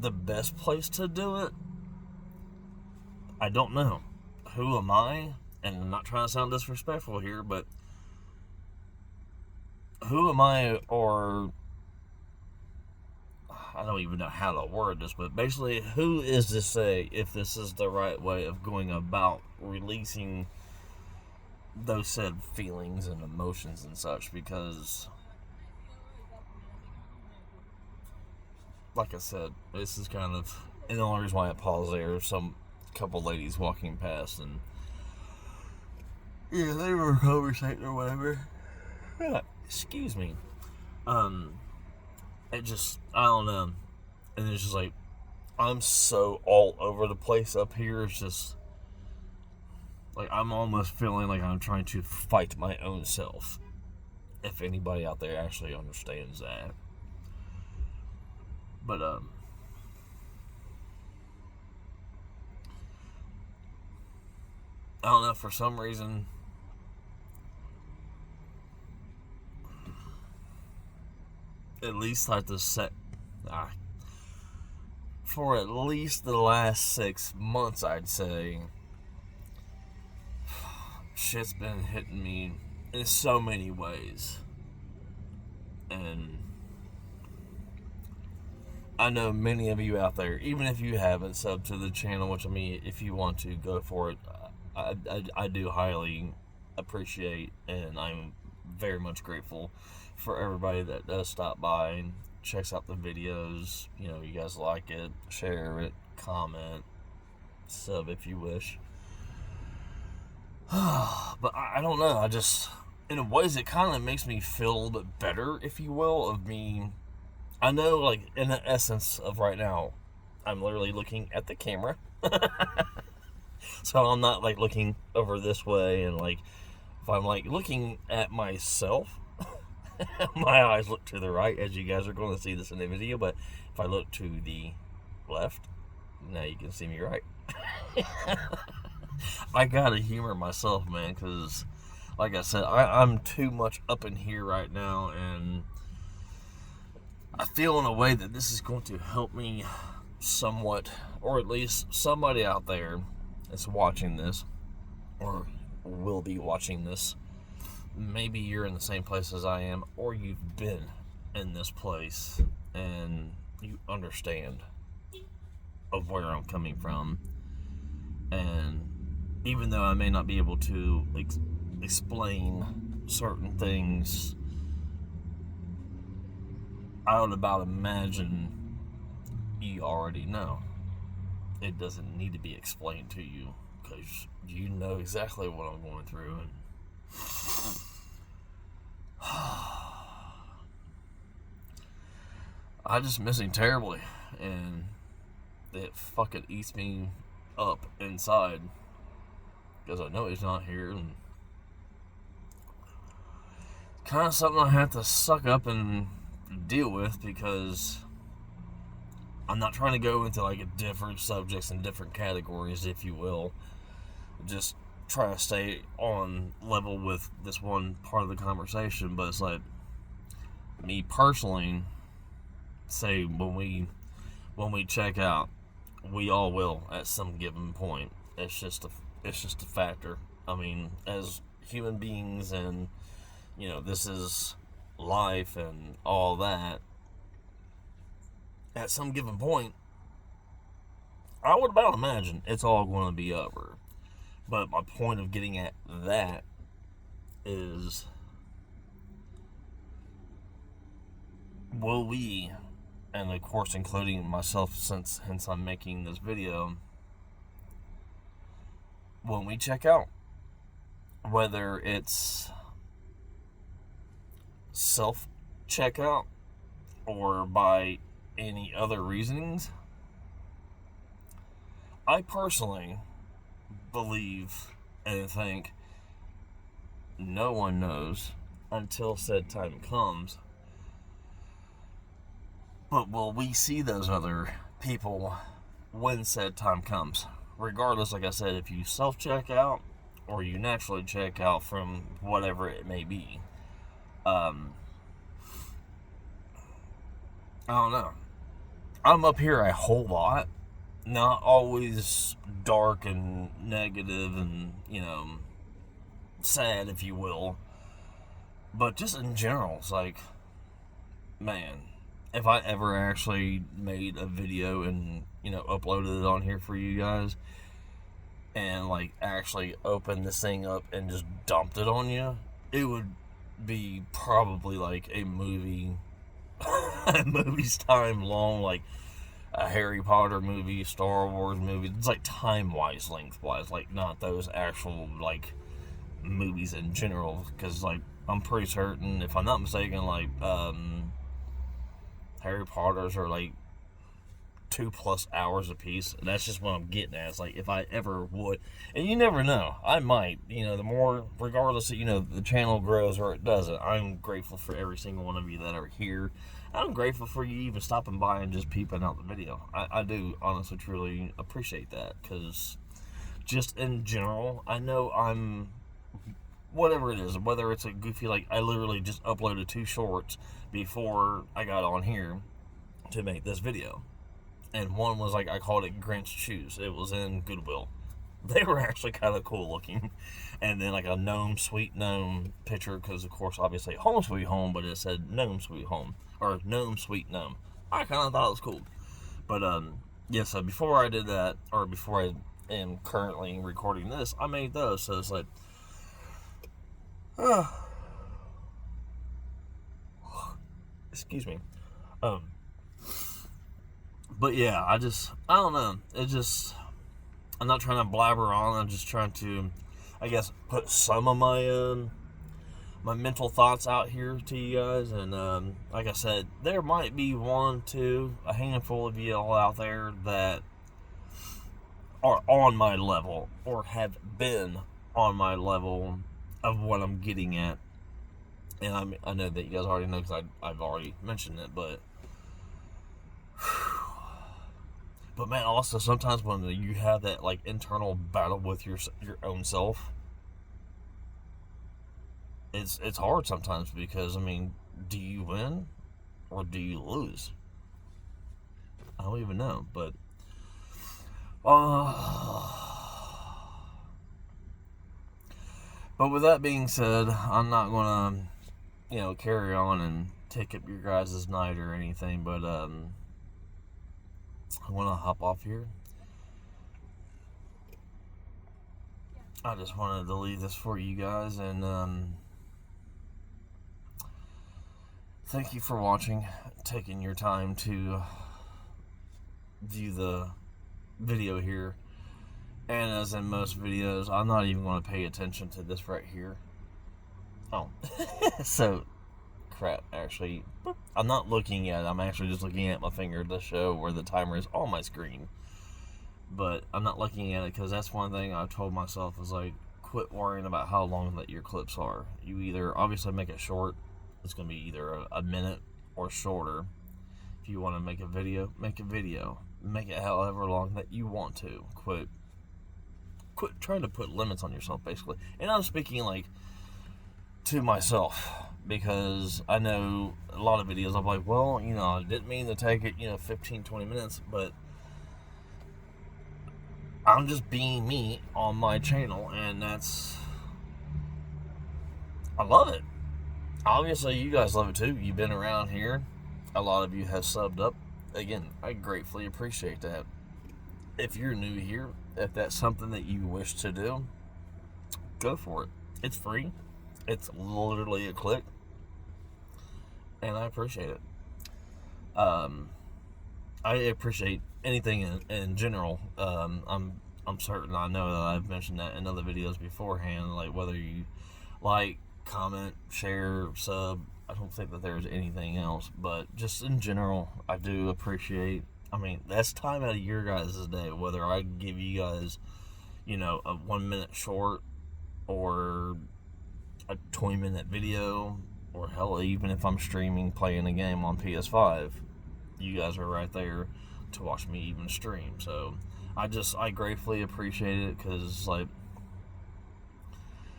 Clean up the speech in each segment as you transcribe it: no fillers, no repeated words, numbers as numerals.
the best place to do it? I don't know. Who am I? And I'm not trying to sound disrespectful here, but who am I, or I don't even know how to word this, but basically, who is to say if this is the right way of going about releasing those said feelings and emotions and such? Because, like I said, this is kind of, and the only reason why I paused there, some couple ladies walking past, and yeah, they were conversating or whatever. Yeah, excuse me. It just, I don't know. And it's just like, I'm so all over the place up here. It's just, like, I'm almost feeling like I'm trying to fight my own self. If anybody out there actually understands that. But, I don't know, for some reason, at least like for at least the last 6 months, I'd say, shit's been hitting me in so many ways. And I know many of you out there, even if you haven't subbed to the channel, which, I mean, if you want to, go for it. I do highly appreciate, and I'm very much grateful for everybody that does stop by and checks out the videos. You know, you guys like it, share it, comment, sub if you wish. But I don't know, I just, in ways, it kind of makes me feel a little bit better, if you will, of me. I know, like, in the essence of right now, I'm literally looking at the camera. So I'm not, like, looking over this way, and, like, if I'm, like, looking at myself, my eyes look to the right, as you guys are going to see this in the video, but if I look to the left, now you can see me right. I gotta humor myself, man, because, like I said, I'm too much up in here right now, and I feel in a way that this is going to help me somewhat, or at least somebody out there that's watching this, or will be watching this. Maybe you're in the same place as I am, or you've been in this place and you understand of where I'm coming from. And even though I may not be able to explain certain things, I would about imagine you already know. It doesn't need to be explained to you, because you know exactly what I'm going through. And I just miss him terribly, and it fucking eats me up inside, because I know he's not here, and kind of something I have to suck up and deal with, because I'm not trying to go into like different subjects and different categories, if you will. Just try to stay on level with this one part of the conversation. But it's like, me personally, say when we check out, we all will at some given point. It's just a factor. I mean, as human beings, and you know, this is life and all that. At some given point, I would about imagine it's all going to be over. But my point of getting at that is, will we, and of course including myself, hence I'm making this video, when we check out, whether it's self checkout or by any other reasonings, I personally believe and think no one knows until said time comes. But will we see those other people when said time comes? Regardless, like I said, if you self-check out or you naturally check out from whatever it may be. I don't know. I'm up here a whole lot. Not always dark and negative and, sad, if you will. But just in general, it's like, man, if I ever actually made a video and, uploaded it on here for you guys and, like, actually opened this thing up and just dumped it on you, it would be probably like a movie, a movie's time long, like a Harry Potter movie, Star Wars movie. It's like time-wise, lengthwise, like not those actual, like, movies in general, because, like, I'm pretty certain, if I'm not mistaken, like, Harry Potter's are, like, 2+ hours a piece. That's just what I'm getting at. It's like, if I ever would, and you never know, I might, the more, regardless of, the channel grows or it doesn't, I'm grateful for every single one of you that are here. I'm grateful for you even stopping by and just peeping out the video. I do honestly, truly appreciate that, because just in general, I know I'm, whatever it is, whether it's a goofy, like, I literally just uploaded 2 shorts before I got on here to make this video. And one was, like, I called it Grinch Shoes. It was in Goodwill. They were actually kind of cool looking. And then, like, a gnome, sweet gnome picture, because, of course, obviously, home sweet home, but it said gnome sweet home, or gnome sweet gnome. I kind of thought it was cool. But, yeah, so before I did that, or before I am currently recording this, I made those. So it's like, excuse me. But yeah, I don't know. I'm not trying to blabber on. I'm just trying to, I guess, put some of my my mental thoughts out here to you guys. And like I said, there might be a handful of you all out there that are on my level or have been on my level of what I'm getting at. And I know that you guys already know, because I've already mentioned it, but man, also sometimes when you have that, like, internal battle with your own self, it's hard sometimes, because, I mean, do you win or do you lose? I don't even know, but with that being said, I'm not gonna, carry on and take up your guys' night or anything, but I want to hop off here. I just wanted to leave this for you guys, and thank you for watching, taking your time to view the video here. And as in most videos, I'm not even going to pay attention to this right here. Oh, so crap, actually, I'm not looking at it. I'm actually just looking at my finger to show where the timer is on my screen. But I'm not looking at it, because that's one thing I've told myself, is like, quit worrying about how long that your clips are. You either obviously make it short. It's going to be either a minute or shorter. If you want to make a video, make a video. Make it however long that you want to. Quit trying to put limits on yourself, basically. And I'm speaking, like, to myself, because I know a lot of videos I'm like, well, I didn't mean to take it, 15-20 minutes, but I'm just being me on my channel, and I love it. Obviously, you guys love it too. You've been around here. A lot of you have subbed up. Again, I gratefully appreciate that. If you're new here, if that's something that you wish to do, go for it. It's free. It's literally a click, and I appreciate it. I appreciate anything in general. I'm certain I know that I've mentioned that in other videos beforehand, like whether you like, comment, share, sub. I don't think that there's anything else, but just in general, I do appreciate. I mean, that's time out of your guys' day, whether I give you guys, a 1 minute short or a 20-minute video, or hell, even if I'm streaming, playing a game on PS5, you guys are right there to watch me even stream. So I gratefully appreciate it, because, like,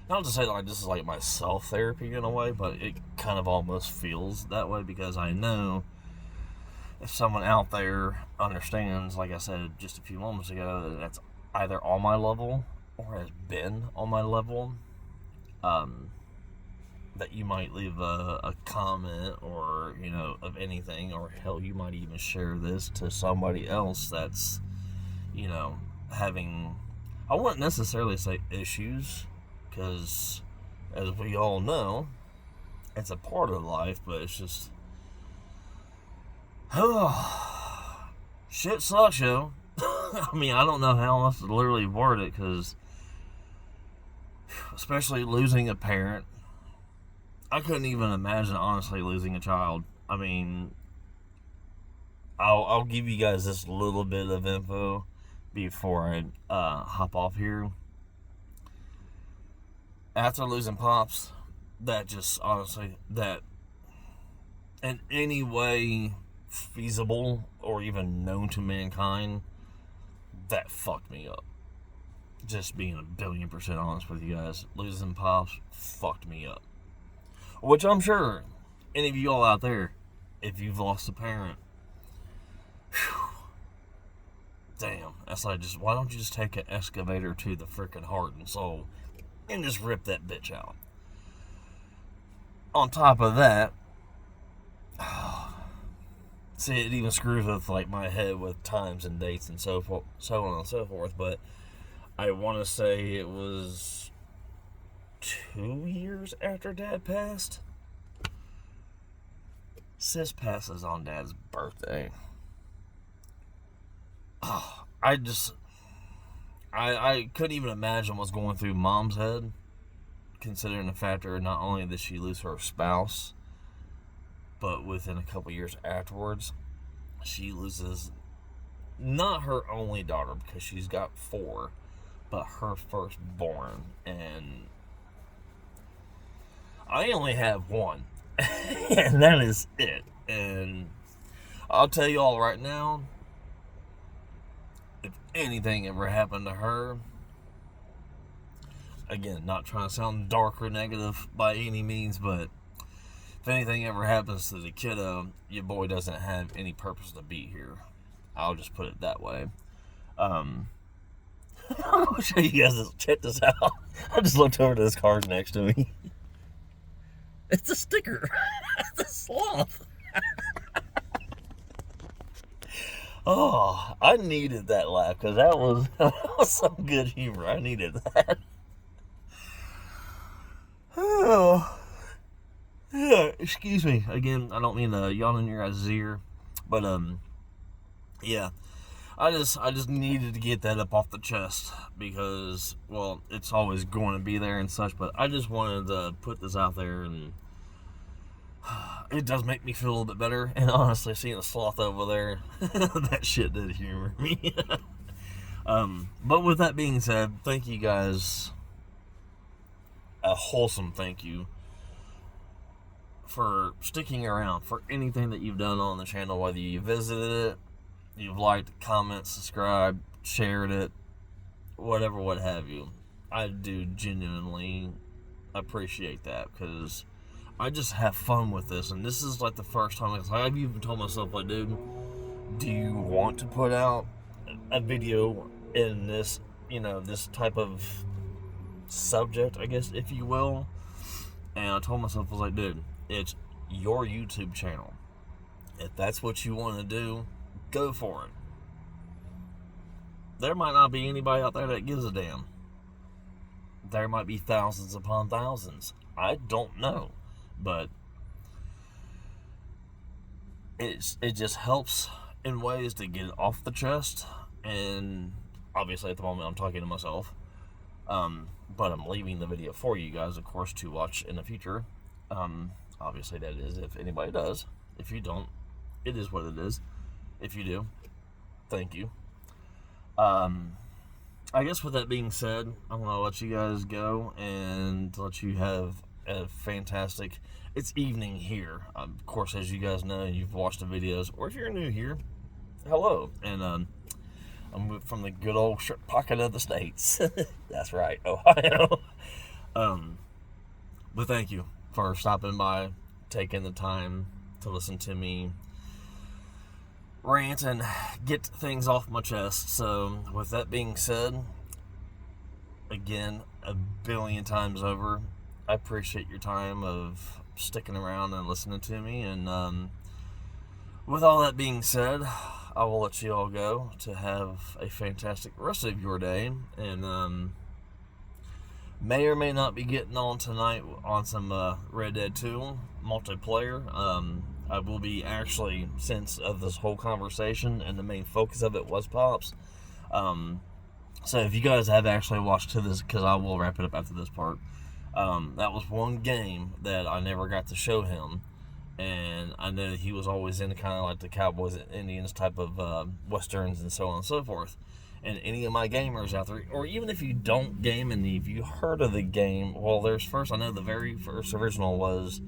not to say that, like, this is like my self-therapy in a way, but it kind of almost feels that way, because I know if someone out there understands, like I said just a few moments ago, that that's either on my level or has been on my level, that you might leave a comment or, of anything, or hell, you might even share this to somebody else that's, having, I wouldn't necessarily say issues, because as we all know, it's a part of life, but it's just, shit sucks, yo. I mean, I don't know how else to literally word it, because especially losing a parent, I couldn't even imagine, honestly, losing a child. I mean, I'll give you guys this little bit of info before I hop off here. After losing Pops, that just, honestly, that in any way feasible or even known to mankind, that fucked me up. Just being 1,000,000,000% honest with you guys, losing Pops fucked me up. Which I'm sure any of you all out there, if you've lost a parent, damn, that's like, just, why don't you just take an excavator to the freaking heart and soul and just rip that bitch out? On top of that, see, it even screws with like my head with times and dates and so on and so forth, but I want to say it was 2 years after Dad passed. Sis passes on Dad's birthday. I couldn't even imagine what's going through Mom's head, considering the factor not only did she lose her spouse, but within a couple years afterwards, she loses not her only daughter, because she's got 4, but her firstborn, and I only have 1, and that is it. And I'll tell you all right now, if anything ever happened to her, again, not trying to sound dark or negative by any means, but if anything ever happens to the kiddo, your boy doesn't have any purpose to be here. I'll just put it that way. I'll show you guys this. Check this out. I just looked over to this card next to me. It's a sticker. It's a sloth. Oh, I needed that laugh, because that was some good humor. I needed that. Oh, yeah, excuse me. Again, I don't mean to yawn in your guys' ear, but yeah, I just needed to get that up off the chest, because, well, it's always going to be there and such, but I just wanted to put this out there, and it does make me feel a little bit better. And honestly, seeing the sloth over there, that shit did humor me. But with that being said, thank you guys, a wholesome thank you for sticking around for anything that you've done on the channel, whether you visited it, you've liked, commented, subscribed, shared it, whatever, what have you. I do genuinely appreciate that, because I just have fun with this, and this is like the first time I've even told myself, like, dude, do you want to put out a video in this, this type of subject, I guess, if you will? And I told myself, I was like, dude, it's your YouTube channel. If that's what you want to do, go for it. There might not be anybody out there that gives a damn. There might be thousands upon thousands. I don't know. But it just helps in ways to get it off the chest. And obviously at the moment I'm talking to myself. But I'm leaving the video for you guys, of course, to watch in the future. Obviously that is if anybody does. If you don't, it is what it is. If you do, thank you. I guess with that being said, I'm going to let you guys go and let you have a fantastic, it's evening here. Of course, as you guys know, you've watched the videos, or if you're new here, hello. And I'm from the good old pocket of the States. That's right, Ohio. But thank you for stopping by, taking the time to listen to me rant and get things off my chest. So, with that being said, again, a billion times over, I appreciate your time of sticking around and listening to me. And with all that being said, I will let you all go to have a fantastic rest of your day. And may or may not be getting on tonight on some Red Dead 2 multiplayer. I will be actually, since of this whole conversation and the main focus of it was Pops. So if you guys have actually watched to this, because I will wrap it up after this part, that was one game that I never got to show him. And I know he was always into kind of like the Cowboys and Indians type of westerns and so on and so forth. And any of my gamers out there, or even if you don't game and if you heard of the game, well, there's first, I know the very first original was,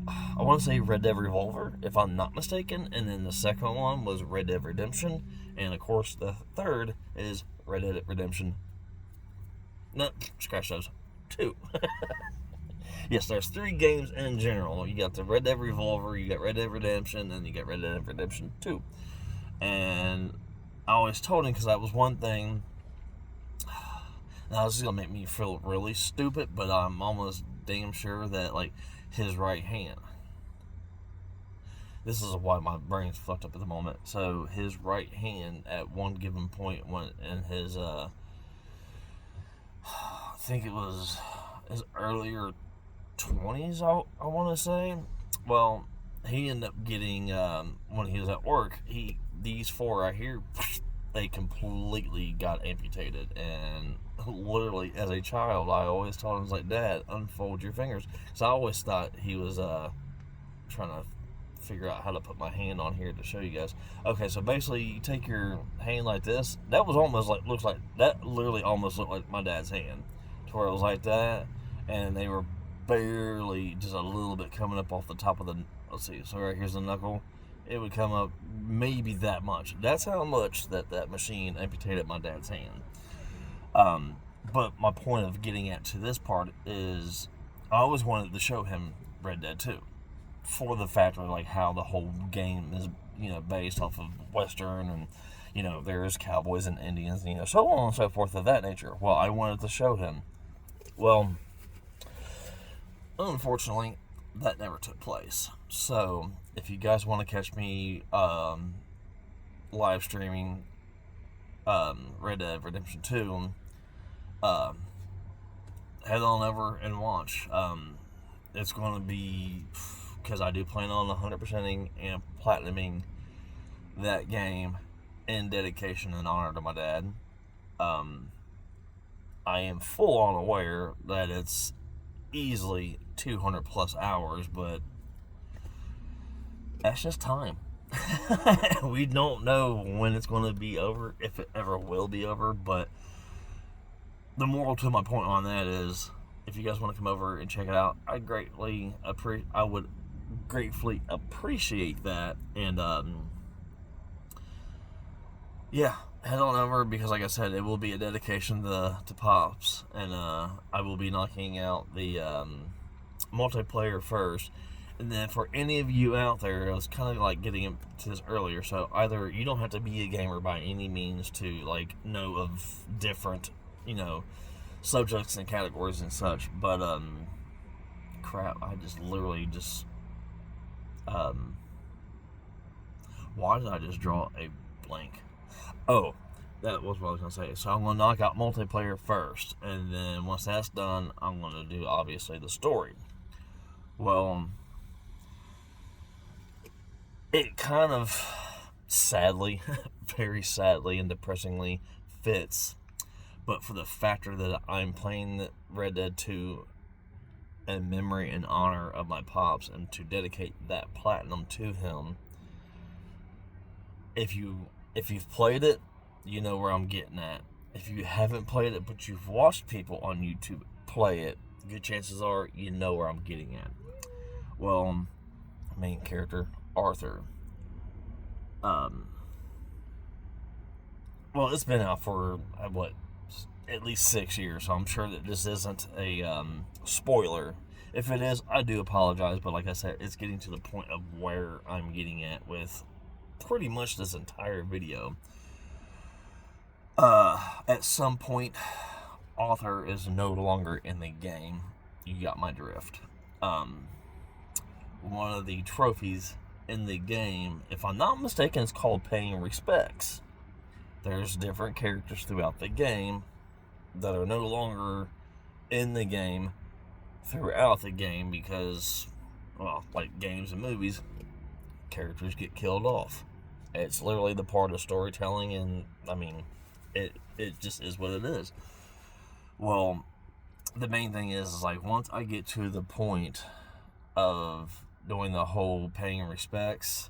I want to say Red Dead Revolver, if I'm not mistaken, and then the second one was Red Dead Redemption, and of course the third is Red Dead Redemption. No, scratch those. 2. Yes, there's 3 games in general. You got the Red Dead Revolver, you got Red Dead Redemption, and you got Red Dead Redemption 2. And I always told him, because that was one thing. Now, this is going to make me feel really stupid, but I'm almost damn sure that, like, his right hand. This is why my brain's fucked up at the moment. So, his right hand at one given point went in his, I think it was his earlier 20s, I want to say. Well, he ended up getting, when he was at work, these 4 right here, they completely got amputated. And literally, as a child, I always told him, I was like, Dad, unfold your fingers. So I always thought he was trying to figure out how to put my hand on here to show you guys. Okay, so basically, you take your hand like this. That was almost like, that literally almost looked like my dad's hand. To where it was like that, and they were barely just a little bit coming up off the top of the, let's see, so right here's the knuckle. It would come up maybe that much. That's how much that machine amputated my dad's hand. But my point of getting at to this part is I always wanted to show him Red Dead 2 for the fact of like how the whole game is, based off of Western, and there's cowboys and Indians, so on and so forth of that nature. Well, I wanted to show him. Well, unfortunately, that never took place. So, if you guys want to catch me live streaming Red Dead Redemption 2, head on over and watch. It's going to be, because I do plan on 100%ing and platinuming that game in dedication and honor to my dad. I am full on aware that it's easily 200 plus hours, but that's just time. We don't know when it's going to be over, if it ever will be over, but the moral to my point on that is, if you guys want to come over and check it out, I would gratefully appreciate that. And yeah, head on over, because like I said, it will be a dedication to Pops, and I will be knocking out the multiplayer first. And then for any of you out there, I was kind of like getting into this earlier, so either you don't have to be a gamer by any means to like know of different, subjects and categories and such, but crap, I just literally why did I just draw a blank? Oh, that was what I was going to say. So I'm going to knock out multiplayer first, and then once that's done, I'm going to do, obviously, the story. Well, it kind of sadly, very sadly and depressingly fits, but for the factor that I'm playing Red Dead 2 in memory and honor of my Pops, and to dedicate that platinum to him. If you've played it, you know where I'm getting at. If you haven't played it, but you've watched people on YouTube play it, good chances are you know where I'm getting at. Well, main character, Arthur. Well, it's been out for, at least 6 years, so I'm sure that this isn't a spoiler. If it is, I do apologize, but like I said, it's getting to the point of where I'm getting at with pretty much this entire video. At some point, Arthur is no longer in the game. You got my drift. One of the trophies in the game, if I'm not mistaken, is called Paying Respects. There's different characters throughout the game that are no longer in the game throughout the game because, well, like games and movies, characters get killed off. It's literally the part of storytelling, and I mean, it just is what it is. Well, the main thing is like once I get to the point of doing the whole paying respects,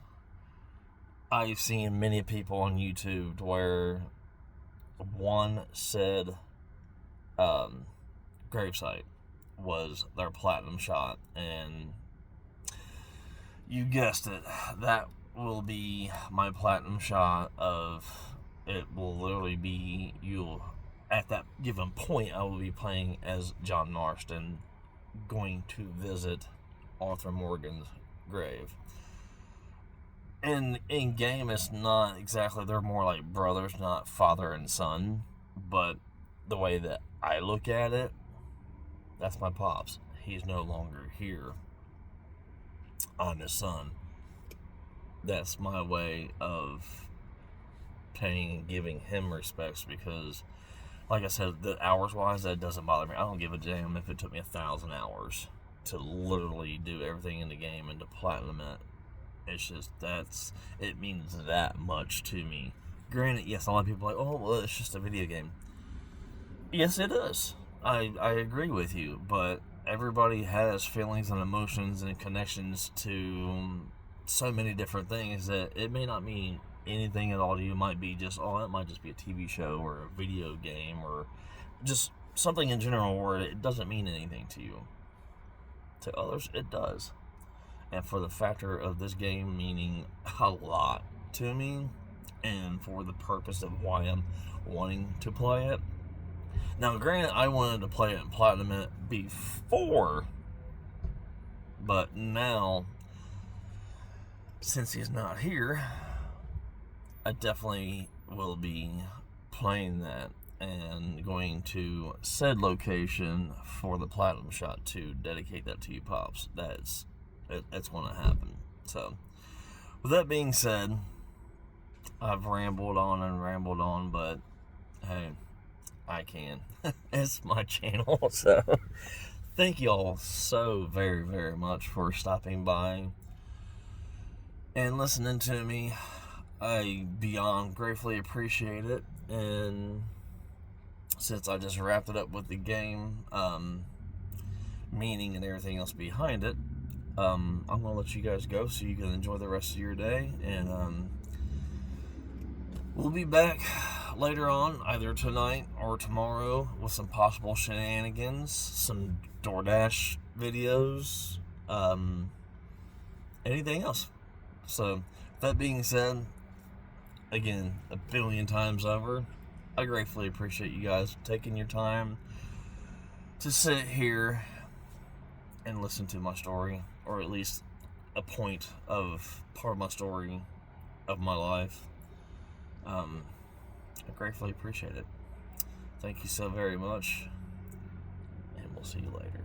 I've seen many people on YouTube where one said gravesite was their platinum shot, and you guessed it, that will be my platinum shot. Of it will literally be, you'll at that given point I will be playing as John Marston, going to visit Arthur Morgan's grave. And in game, it's not exactly, they're more like brothers, not father and son. But the way that I look at it, that's my pops. He's no longer here. I'm his son. That's my way of paying and giving him respects, because, like I said, the hours wise, that doesn't bother me. I don't give a damn if it took me 1,000 hours to literally do everything in the game and to platinum it. It's just, it means that much to me. Granted, yes, a lot of people are like, oh, well, it's just a video game. Yes, it is. I agree with you, but everybody has feelings and emotions and connections to so many different things that it may not mean anything at all to you. It might be just, oh, it might just be a TV show or a video game or just something in general where it doesn't mean anything to you. To others, it does. And for the factor of this game meaning a lot to me, and for the purpose of why I'm wanting to play it. Now, granted, I wanted to play it and platinum it before, but now, since he's not here, I definitely will be playing that and going to said location for the platinum shot to dedicate that to you, Pops. That's going to happen. So, with that being said, I've rambled on, but hey, I can. It's my channel, so thank you all so very, very much for stopping by and listening to me. I beyond gratefully appreciate it. And since I just wrapped it up with the game, meaning and everything else behind it, I'm going to let you guys go so you can enjoy the rest of your day. And we'll be back later on, either tonight or tomorrow, with some possible shenanigans, some DoorDash videos, anything else. So, that being said, again, 1,000,000,000 times over, I gratefully appreciate you guys taking your time to sit here and listen to my story, or at least a point of part of my story of my life. I gratefully appreciate it. Thank you so very much, and we'll see you later.